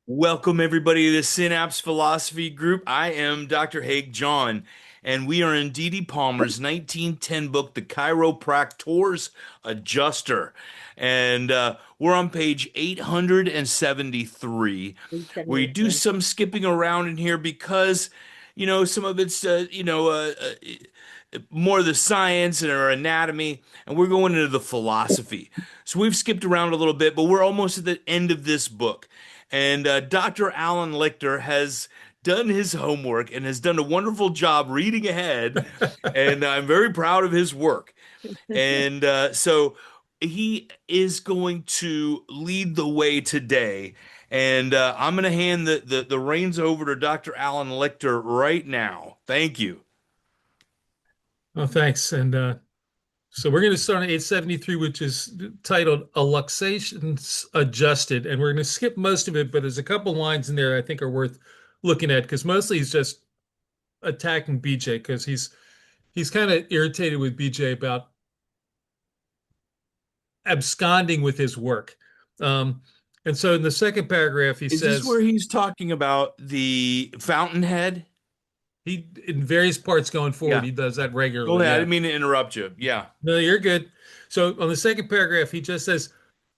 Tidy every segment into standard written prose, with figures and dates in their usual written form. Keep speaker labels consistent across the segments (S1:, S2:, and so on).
S1: Welcome, everybody, to the Synapse Philosophy Group. I am Dr. Haig John, and we are in Dee Dee Palmer's 1910 book, The Chiropractor's Adjuster. And we're on page 873. We do
S2: 73.
S1: some skipping around in here because, some of it's, more the science and our anatomy, and we're going into the philosophy. So we've skipped around a little bit, but we're almost at the end of this book. And Dr. Alan Lichter has done his homework and has done a wonderful job reading ahead. And I'm very proud of his work. And so he is going to lead the way today. And I'm going to hand the reins over to Dr. Alan Lichter right now. Thank you.
S3: Oh, thanks. So we're going to start on 873, which is titled A Luxations Adjusted. And we're going to skip most of it, but there's a couple lines in there I think are worth looking at because mostly he's just attacking BJ because he's kind of irritated with BJ about absconding with his work. Um, and so in the second paragraph, he
S1: Is this
S3: says
S1: where he's talking about the fountainhead?
S3: he, in various parts going forward,
S1: Yeah.
S3: he does that
S1: Go
S3: regularly.
S1: ahead. I
S3: Yeah.
S1: didn't mean to interrupt you. Yeah.
S3: No, you're good. So on the second paragraph, he just says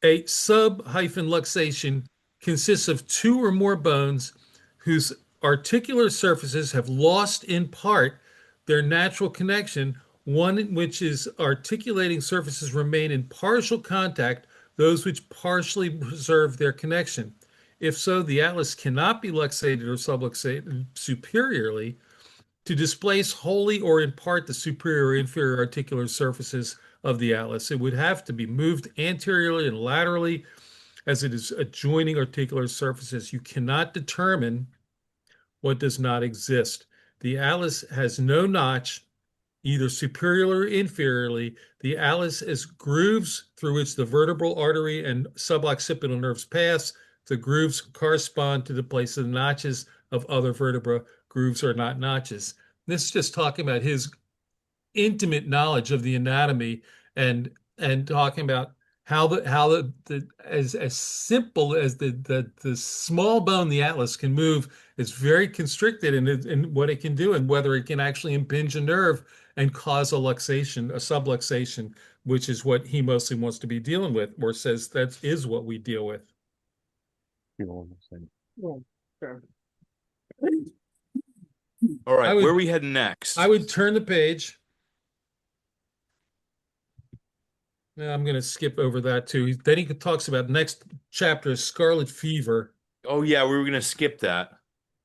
S3: a sub-luxation consists of two or more bones whose articular surfaces have lost in part their natural connection, one in which is articulating surfaces remain in partial contact, those which partially preserve their connection. If so, the atlas cannot be luxated or subluxated superiorly to displace wholly or in part the superior or inferior articular surfaces of the atlas. It would have to be moved anteriorly and laterally as it is adjoining articular surfaces. You cannot determine what does not exist. The atlas has no notch, either superior or inferiorly. The atlas is grooves through which the vertebral artery and suboccipital nerves pass. The grooves correspond to the place of the notches of other vertebra. Grooves are not notches. This is just talking about his intimate knowledge of the anatomy and talking about how the as simple as the small bone the atlas can move is very constricted in what it can do and whether it can actually impinge a nerve and cause a luxation, a subluxation, which is what he mostly wants to be dealing with, or says that is what we deal with.
S2: Yeah, sure.
S1: All
S3: I
S1: right. Where are
S3: would
S1: we heading
S3: I
S1: next?
S3: would turn the page. Yeah, I'm going to skip over that too. Then he talks about next chapter is scarlet fever.
S1: Oh, yeah. We were going to skip that.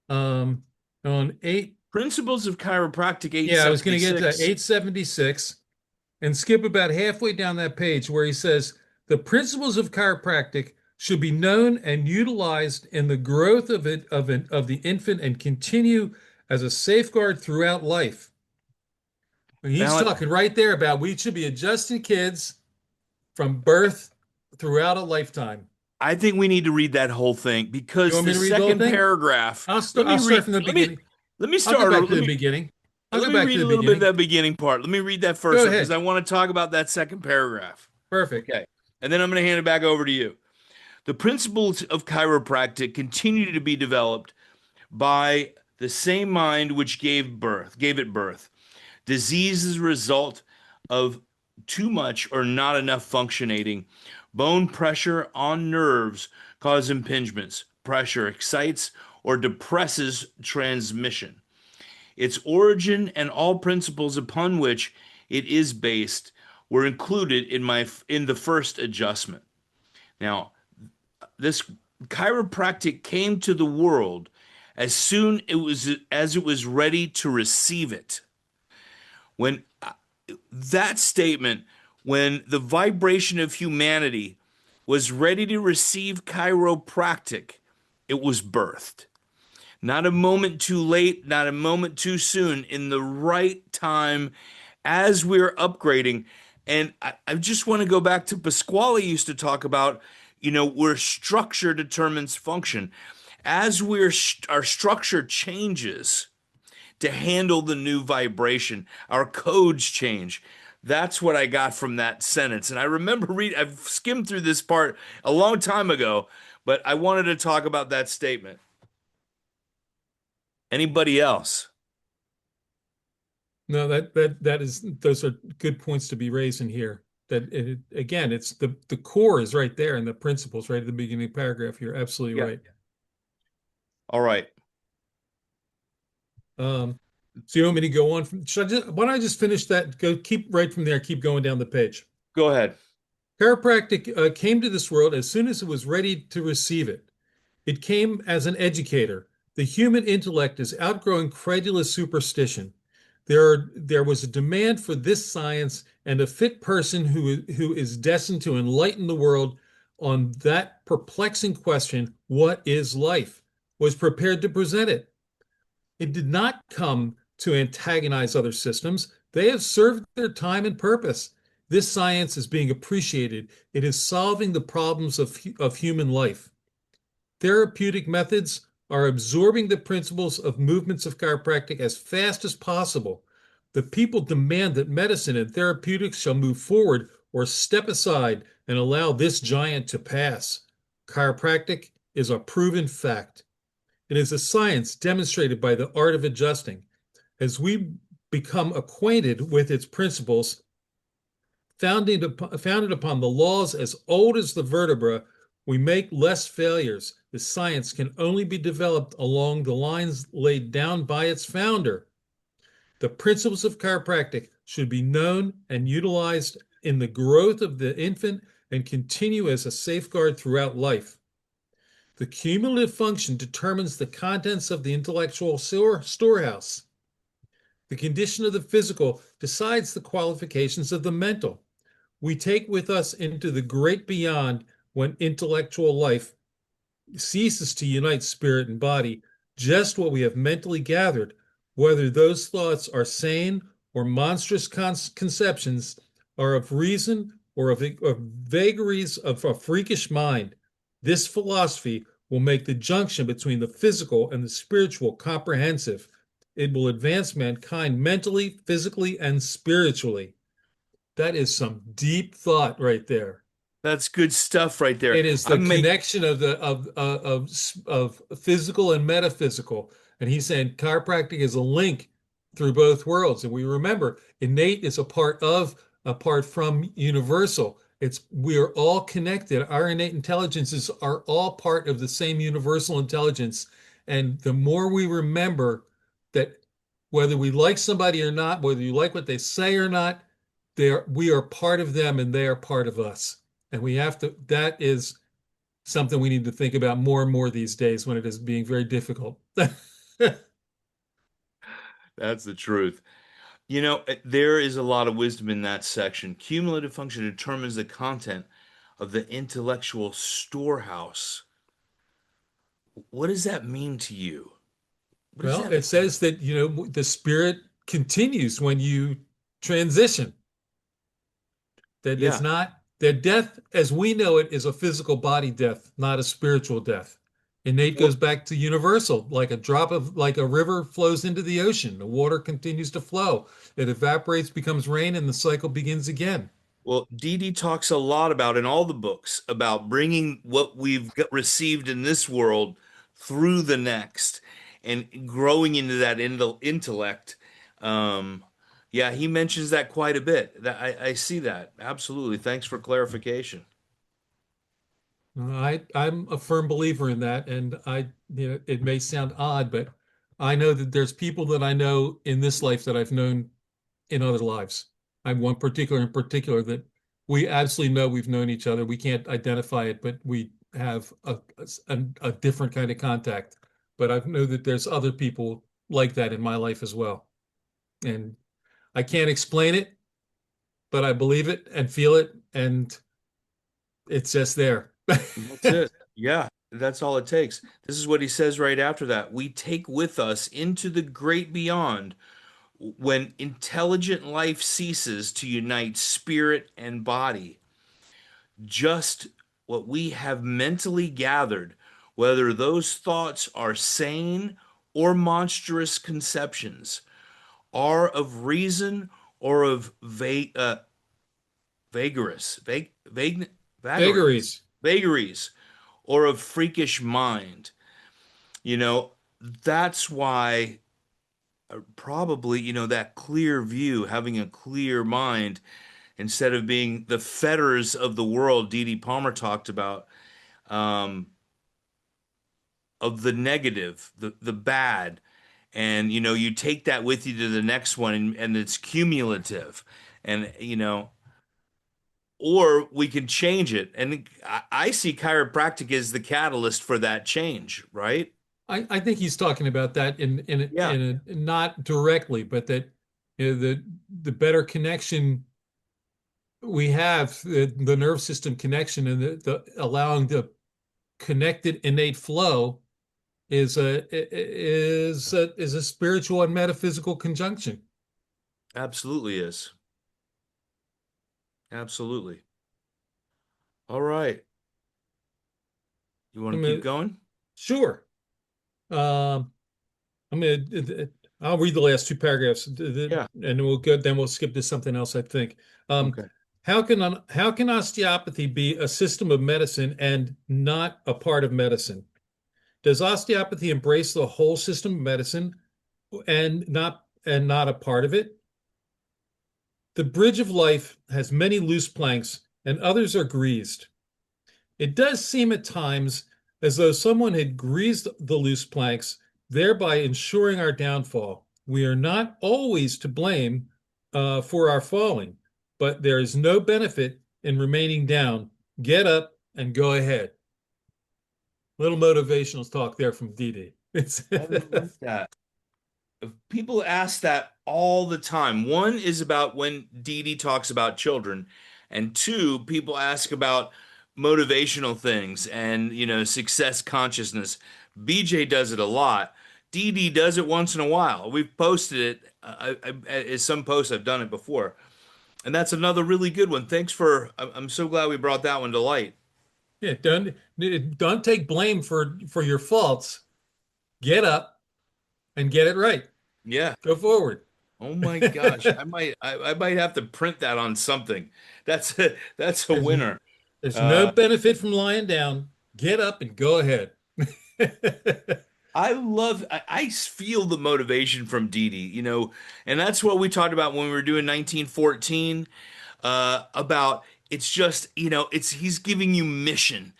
S3: Um, on eight,
S1: Principles of Chiropractic
S3: yeah, I was going to get to
S1: 876.
S3: 876 and skip about halfway down that page where he says the principles of chiropractic should be known and utilized in the growth of the infant and continue as a safeguard throughout life. And he's
S1: Now,
S3: talking right there about we should be adjusting kids from birth throughout a lifetime.
S1: I think we need to read that whole thing
S3: You
S1: because
S3: want me
S1: the
S3: to read the whole
S1: second
S3: thing?
S1: paragraph,
S3: I'll
S1: let
S3: start.
S1: me
S3: I'll start
S1: read,
S3: from the beginning.
S1: let me
S3: I'll go
S1: start,
S3: back to the beginning. I'll
S1: let
S3: go
S1: me
S3: back to
S1: read
S3: the
S1: a little bit of
S3: beginning.
S1: that beginning part. Let me read that
S3: Go
S1: first because
S3: ahead.
S1: I want to talk about that second paragraph.
S3: Perfect.
S1: Okay. And then I'm going to hand it back over to you. The principles of chiropractic continue to be developed by the same mind which gave it birth. Disease is a result of too much or not enough functionating. Bone pressure on nerves cause impingements. Pressure excites or depresses transmission. Its origin and all principles upon which it is based were included in the first adjustment. Now, this chiropractic came to the world as it was ready to receive it. When that statement, when the vibration of humanity was ready to receive chiropractic, it was birthed. Not a moment too late, not a moment too soon, in the right time as we're upgrading. And I just want to go back to Pasquale used to talk about, where structure determines function. As our structure changes, to handle the new vibration. Our codes change. That's what I got from that sentence. And I remember I've skimmed through this part a long time ago, But I wanted to talk about that statement. Anybody else?
S3: No, that is those are good points to be raised in here. Again, it's the core is right there and the principles right at the beginning of the paragraph. You're absolutely
S1: Yeah.
S3: right.
S1: All right.
S3: Um, so you want me to go on from, why don't I just finish that? Go keep right from there, keep going down the page.
S1: Go ahead.
S3: Chiropractic came to this world as soon as it was ready to receive it. It came as an educator. The human intellect is outgrowing credulous superstition. There was a demand for this science, and a fit person who is destined to enlighten the world on that perplexing question, what is life, was prepared to present it. It did not come to antagonize other systems. They have served their time and purpose. This science is being appreciated. It is solving the problems of human life. Therapeutic methods are absorbing the principles of movements of chiropractic as fast as possible. The people demand that medicine and therapeutics shall move forward or step aside and allow this giant to pass. Chiropractic is a proven fact. It is a science demonstrated by the art of adjusting. As we become acquainted with its principles, founded upon the laws as old as the vertebra, we make less failures. The science can only be developed along the lines laid down by its founder. The principles of chiropractic should be known and utilized in the growth of the infant and continue as a safeguard throughout life. The cumulative function determines the contents of the intellectual storehouse. The condition of the physical decides the qualifications of the mental. We take with us into the great beyond when intellectual life ceases to unite spirit and body, just what we have mentally gathered, whether those thoughts are sane or monstrous conceptions, are of reason or of vagaries of a freakish mind. This philosophy will make the junction between the physical and the spiritual comprehensive. It will advance mankind mentally, physically, and spiritually. That is some deep thought right there.
S1: That's good stuff right there.
S3: It is the
S1: I'm make
S3: connection of of physical and metaphysical. And he's saying chiropractic is a link through both worlds. And we remember innate is apart from universal. It's we are all connected. Our innate intelligences are all part of the same universal intelligence. And the more we remember that whether we like somebody or not, whether you like what they say or not, we are part of them and they are part of us. And we have to, that is something we need to think about more and more these days when it is being very difficult.
S1: That's the truth. There is a lot of wisdom in that section. Cumulative function determines the content of the intellectual storehouse. What does that mean to you? What does
S3: Well,
S1: that
S3: it
S1: mean?
S3: says that, the spirit continues when you transition, that it's
S1: Yeah.
S3: not, that death as we know it is a physical body death, not a spiritual death. Innate
S1: Well,
S3: goes back to universal, like a river flows into the ocean. The water continues to flow. It evaporates, becomes rain, and the cycle begins again.
S1: well, Dee Dee talks a lot about in all the books about bringing what received in this world through the next and growing into that intellect. Um, yeah, he mentions that quite a bit. I see that. Absolutely. Thanks for clarification.
S3: I'm a firm believer in that, and it may sound odd, but I know that there's people that I know in this life that I've known in other lives. I'm one particular in particular that we absolutely know we've known each other. We can't identify it, but we have a different kind of contact. But I know that there's other people like that in my life as well, and I can't explain it, but I believe it and feel it, and it's just there.
S1: That's it. Yeah, that's all it takes. This is what he says right after that. We take with us into the great beyond when intelligent life ceases to unite spirit and body. Just what we have mentally gathered, whether those thoughts are sane or monstrous conceptions, are of reason or of vagaries,
S3: Vagaries.
S1: vagaries, or of freakish mind. You know, that's why probably, that clear view, having a clear mind instead of being the fetters of the world D.D. Palmer talked about, um, of the negative, the bad. And, you take that with you to the next one and it's cumulative. And, or we can change it. And I see chiropractic as the catalyst for that change, right?
S3: I think he's talking about that
S1: Yeah,
S3: not directly, but that the better connection we have, the nerve system connection and the allowing the connected innate flow is a spiritual and metaphysical conjunction.
S1: absolutely is. Absolutely. All right. You want
S3: I
S1: to keep
S3: mean,
S1: going?
S3: sure. Um, I'm gonna. I'll read the last two paragraphs,
S1: Yeah.
S3: and we'll go. Then we'll skip to something else, I think. Um,
S1: Okay.
S3: how can osteopathy be a system of medicine and not a part of medicine? Does osteopathy embrace the whole system of medicine and not a part of it? The bridge of life has many loose planks, and others are greased. It does seem at times as though someone had greased the loose planks, thereby ensuring our downfall. We are not always to blame for our falling, but there is no benefit in remaining down. Get up and go ahead. Little motivational talk there from Dee. It's
S1: I love that. People ask that all the time. One is about when Dee Dee talks about children, and two, people ask about motivational things and, success consciousness. BJ does it a lot. Dee Dee does it once in a while. We've posted it. As some posts I've done it before, and that's another really good one. Thanks for. I'm so glad we brought that one to light.
S3: yeah, don't take blame for your faults. Get up and get it right.
S1: Yeah.
S3: Go forward.
S1: Oh my gosh, I might have to print that on something. That's a
S3: There's
S1: winner.
S3: there's no
S1: Uh,
S3: benefit from lying down. Get up and go ahead.
S1: I feel the motivation from Dee Dee, and that's what we talked about when we were doing 1914, about it's just, he's giving you mission.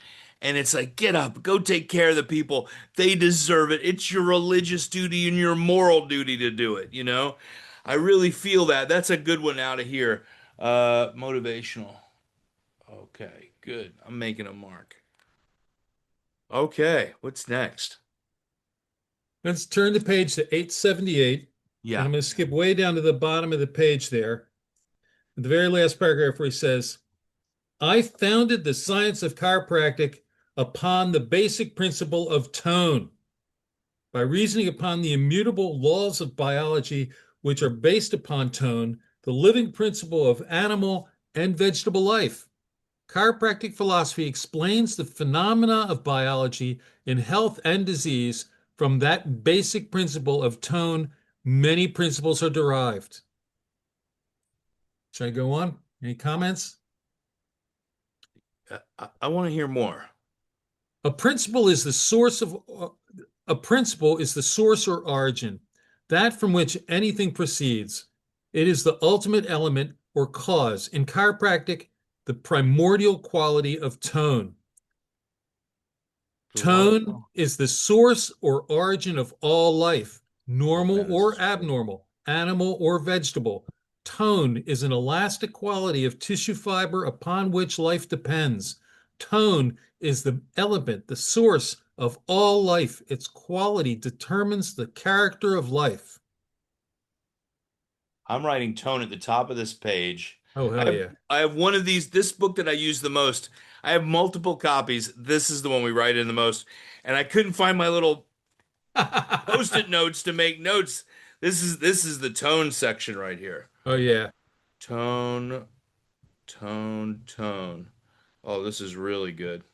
S1: And it's like, get up, go take care of the people. They deserve it. It's your religious duty and your moral duty to do it. I really feel that. That's a good one out of here. Motivational. Okay, good. I'm making a mark. Okay, what's next?
S3: Let's turn the page to 878, and
S1: Yeah.
S3: I'm going to skip way down to the bottom of the page there. The very last paragraph where he says, I founded the science of chiropractic upon the basic principle of tone, by reasoning upon the immutable laws of biology, which are based upon tone, the living principle of animal and vegetable life. Chiropractic philosophy explains the phenomena of biology in health and disease from that basic principle of tone. Many principles are derived. Should I go on? Any comments?
S1: I want to hear more.
S3: A principle is the source of a principle is the source or origin, that from which anything proceeds. It is the ultimate element or cause. In chiropractic, the primordial quality of tone. Tone
S1: Delightful.
S3: is the source or origin of all life,
S1: Oh
S3: normal
S1: man, this
S3: or
S1: is great.
S3: abnormal, animal or vegetable. Tone is an elastic quality of tissue fiber upon which life depends. Tone is the element, the source of all life. Its quality determines the character of life.
S1: I'm writing tone at the top of this page.
S3: Oh,
S1: I
S3: hell
S1: have
S3: yeah.
S1: I have one of these, this book that I use the most. I have multiple copies. This is the one we write in the most. And I couldn't find my little post-it notes to make notes. This is the tone section right here.
S3: Oh, yeah.
S1: Tone, tone, tone. Oh, this is really good.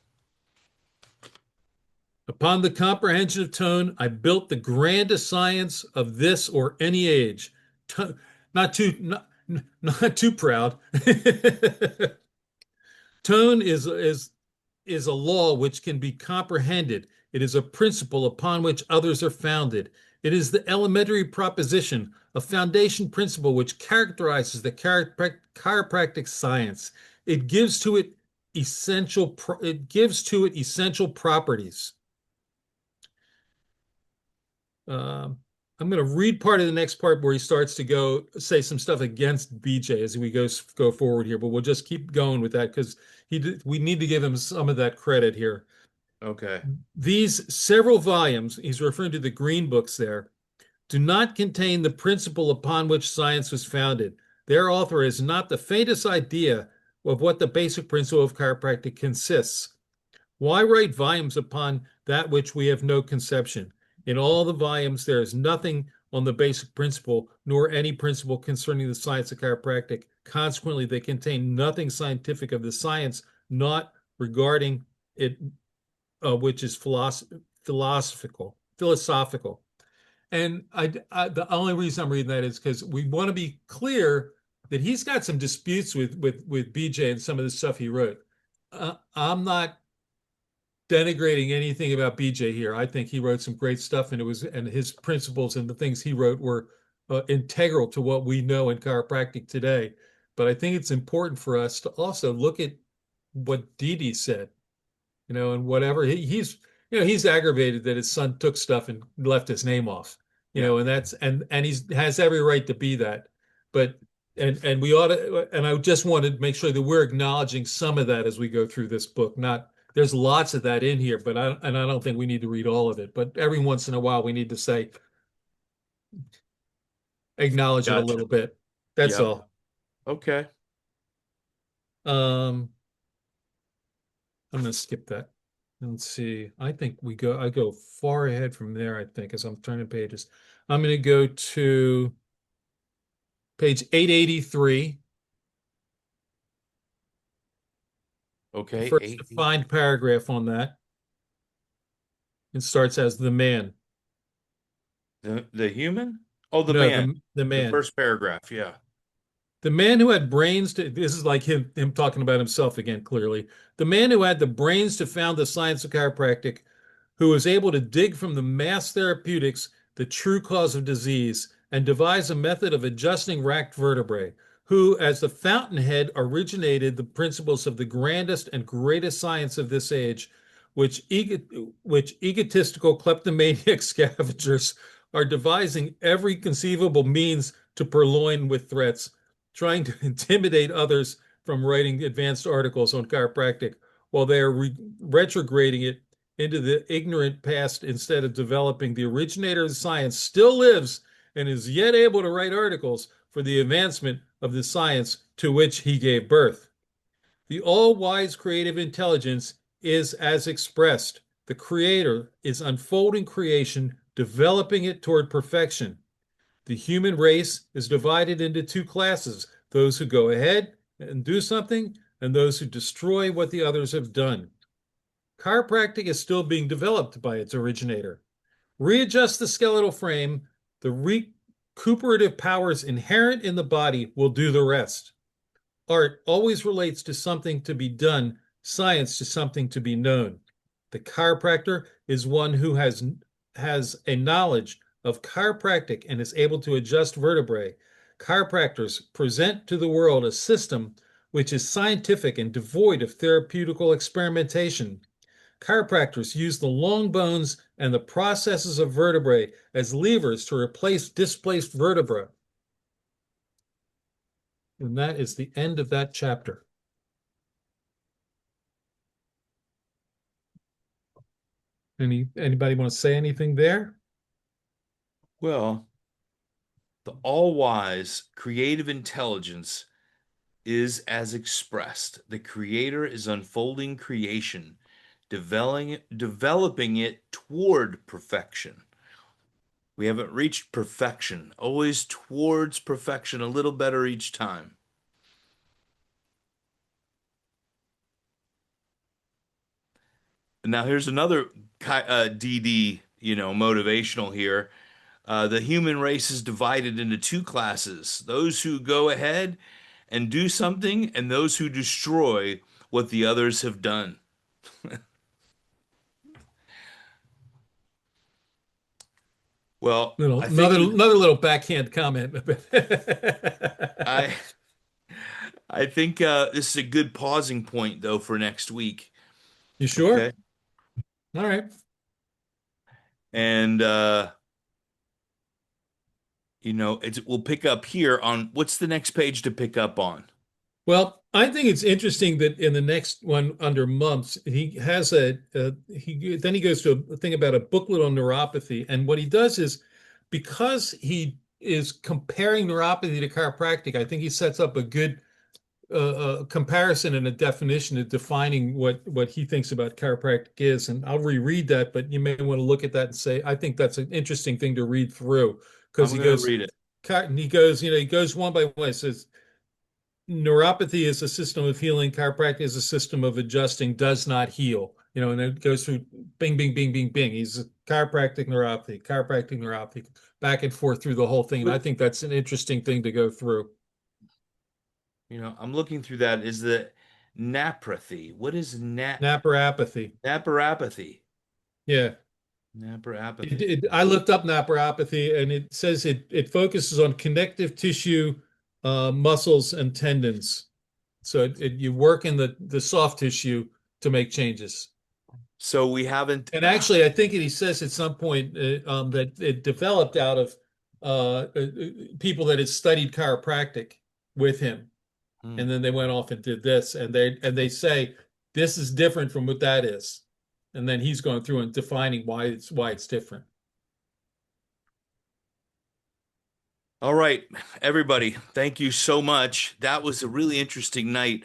S3: Upon the comprehension of tone, I built the grandest science of this or any age. To- not too not too proud. Tone is is a law which can be comprehended. It is a principle upon which others are founded. It is the elementary proposition, a foundation principle which characterizes the chiropractic science. It gives to it essential properties. Um, I'm going to read part of the next part where he starts to go say some stuff against BJ as we go forward here, but we'll just keep going with that because we need to give him some of that credit here.
S1: Okay.
S3: These several volumes, he's referring to the green books there, do not contain the principle upon which science was founded. Their author has not the faintest idea of what the basic principle of chiropractic consists. Why write volumes upon that which we have no conception? In all the volumes, there is nothing on the basic principle, nor any principle concerning the science of chiropractic. Consequently, they contain nothing scientific of the science, not regarding it, which is philosophical. And the only reason I'm reading that is because we want to be clear that he's got some disputes with BJ and some of the stuff he wrote. I'm not denigrating anything about BJ here. I think he wrote some great stuff, and his principles and the things he wrote were integral to what we know in chiropractic today. But I think it's important for us to also look at what Didi said, and whatever he's aggravated that his son took stuff and left his name off,
S1: Yeah.
S3: and that's and he has every right to be that. But and we ought to, and I just wanted to make sure that we're acknowledging some of that as we go through this book. Not there's lots of that in here, but I don't think we need to read all of it. But every once in a while, we need to say acknowledge it a
S1: Gotcha.
S3: little bit. That's
S1: Yep.
S3: all.
S1: Okay.
S3: Um, I'm going to skip that. Let's see. I go far ahead from there, I think, as I'm turning pages. I'm going to go to page 883, the
S1: Okay.
S3: first
S1: Eight.
S3: defined paragraph on that. It starts as the man.
S1: The human? Oh, the
S3: No,
S1: man.
S3: the
S1: The
S3: man.
S1: first paragraph. Yeah.
S3: The man who had brains to, this is like him talking about himself again, clearly. The man who had the brains to found the science of chiropractic, who was able to dig from the mass therapeutics the true cause of disease and devise a method of adjusting racked vertebrae, who, as the fountainhead, originated the principles of the grandest and greatest science of this age, which egotistical kleptomaniac scavengers are devising every conceivable means to purloin with threats, trying to intimidate others from writing advanced articles on chiropractic while they are retrograding it into the ignorant past instead of developing the originator of science still lives and is yet able to write articles for the advancement of the science to which he gave birth. The all-wise creative intelligence is as expressed. The creator is unfolding creation, developing it toward perfection. The human race is divided into two classes, those who go ahead and do something, and those who destroy what the others have done. Chiropractic is still being developed by its originator. Readjust the skeletal frame, the recuperative powers inherent in the body will do the rest. Art always relates to something to be done, science to something to be known. The chiropractor is one who has a knowledge of chiropractic and is able to adjust vertebrae. Chiropractors present to the world a system which is scientific and devoid of therapeutical experimentation. Chiropractors use the long bones and the processes of vertebrae as levers to replace displaced vertebra. And that is the end of that chapter. Anybody want to say anything there?
S1: Well, the all-wise creative intelligence is as expressed. The creator is unfolding creation, developing it toward perfection. We haven't reached perfection, always towards perfection, a little better each time. Now here's another DD, motivational here. The human race is divided into two classes: those who go ahead and do something, and those who destroy what the others have done. Well,
S3: Little
S1: I think
S3: another little backhand comment.
S1: I I think this is a good pausing point though for next week.
S3: You
S1: Okay.
S3: sure? All right.
S1: And we'll pick up here on what's the next page to pick up on.
S3: Well, I think it's interesting that in the next one under mumps, he has he goes to a thing about a booklet on neuropathy, and what he does is because he is comparing neuropathy to chiropractic, I think he sets up a good comparison and a definition of defining what he thinks about chiropractic is. And I'll reread that, but you may want to look at that and say, I think that's an interesting thing to read through because
S1: I'm going to read it.
S3: he goes one by one. He says neuropathy is a system of healing. Chiropractic is a system of adjusting, does not heal. And it goes through bing, bing, bing, bing, bing. He's a chiropractic neuropathy, back and forth through the whole thing. And I think that's an interesting thing to go through.
S1: I'm looking through that. Is the naprathy? What is
S3: Naparopathy.
S1: naparopathy?
S3: Yeah.
S1: Naparopathy.
S3: I looked up naparopathy and it says it focuses on connective tissue, muscles, and tendons. So you work in the soft tissue to make changes.
S1: So we haven't.
S3: And actually, I think he says at some point that it developed out of people that had studied chiropractic with him,
S1: Hmm.
S3: and then they went off and did this, and they say this is different from what that is, and then he's going through and defining why it's different.
S1: All right, everybody. Thank you so much. That was a really interesting night.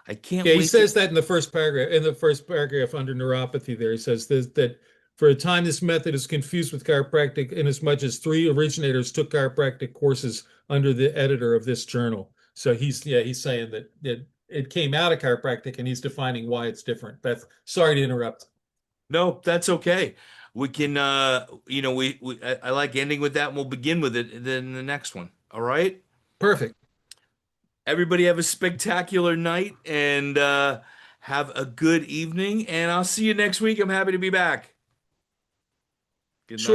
S1: I can't
S3: Yeah, he
S1: wait to.
S3: says that in the first paragraph. In the first paragraph under neuropathy, there he says this, that for a time this method is confused with chiropractic, inasmuch as three originators took chiropractic courses under the editor of this journal. So he's saying that it came out of chiropractic, and he's defining why it's different. Beth, sorry to interrupt.
S1: No, that's okay. We can, I like ending with that, and we'll begin with it then the next one. All right.
S3: Perfect.
S1: Everybody have a spectacular night and have a good evening. And I'll see you next week. I'm happy to be back. Good night.
S3: Sure.